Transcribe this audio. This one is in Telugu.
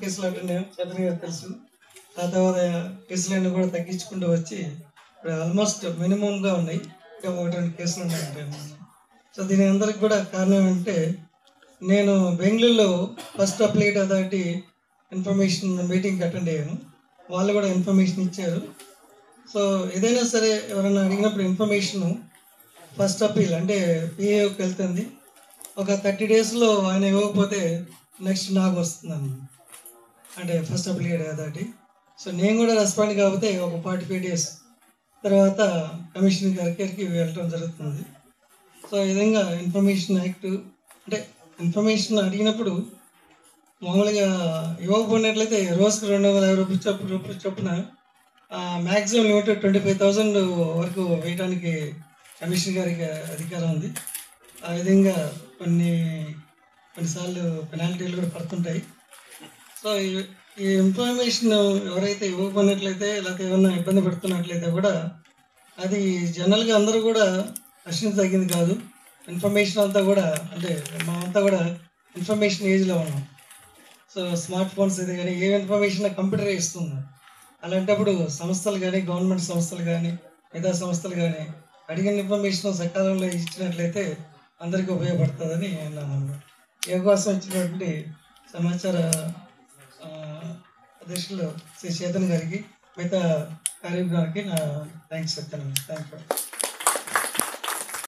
కేసులు అటెండ్ అయ్యాం, చంద్ర గారు తెలుసు. ఆ తర్వాత కేసులన్నీ కూడా తగ్గించుకుంటూ వచ్చి ఇప్పుడు ఆల్మోస్ట్ మినిమంగా ఉన్నాయి, ఇంకా 1-2 కేసులు ఉన్నాయంటే. సో దీని అందరికి కూడా కారణం ఏంటంటే, నేను బెంగళూరులో ఫస్ట్ అప్లైట్ అథారిటీ ఇన్ఫర్మేషన్ మీటింగ్కి అటెండ్ అయ్యాను. వాళ్ళు కూడా ఇన్ఫర్మేషన్ ఇచ్చారు. సో ఏదైనా సరే ఎవరైనా అడిగినప్పుడు ఇన్ఫర్మేషన్ ఫస్ట్ అప్పీల్ అంటే పిఏఓకి వెళ్తుంది. ఒక 30 డేస్లో ఆయన ఇవ్వకపోతే నెక్స్ట్ నాకు వస్తుందన్న, అంటే ఫస్ట్ అప్లైడ్ అథారిటీ. సో నేను కూడా రెస్పాండ్ కాకపోతే ఒక 45 డేస్ తర్వాత కమిషనర్ గారికి వెళ్ళటం జరుగుతుంది. సో ఈ విధంగా ఇన్ఫర్మేషన్ యాక్ట్ అంటే ఇన్ఫర్మేషన్ అడిగినప్పుడు మామూలుగా ఇవ్వకపోయినట్లయితే రోజుకి 250 రూపాయలు చొప్పున మ్యాక్సిమం లిమిట్ 25,000 వరకు వేయడానికి కమిషనర్ గారికి అధికారం ఉంది. ఆ విధంగా కొన్నిసార్లు పెనాల్టీలు కూడా పడుతుంటాయి. సో ఈ ఇన్ఫర్మేషన్ ఎవరైతే ఇవ్వకపోయినట్లయితే లేకపోతే ఏమన్నా ఇబ్బంది పెడుతున్నట్లయితే కూడా అది జనరల్గా అందరూ కూడా రక్షించదగింది కాదు. ఇన్ఫర్మేషన్ అంతా కూడా అంటే మనమంతా కూడా ఇన్ఫర్మేషన్ ఏజ్లో ఉన్నాం. సో స్మార్ట్ ఫోన్స్ ఇది కానీ ఏ ఇన్ఫర్మేషన్ కంప్యూటర్ ఇస్తుంది. అలాంటప్పుడు సంస్థలు కానీ గవర్నమెంట్ సంస్థలు కానీ మిగతా సంస్థలు కానీ అడిగిన ఇన్ఫర్మేషన్ సకాలంలో ఇచ్చినట్లయితే అందరికీ ఉపయోగపడుతుందని అన్నాను. ఈ అవకాశం ఇచ్చినటువంటి సమాచార అధ్యక్షులు శ్రీ చేతన్ గారికి, మిగతా కార్యక్రమానికి నా థ్యాంక్స్ చెప్తాను. Thank you.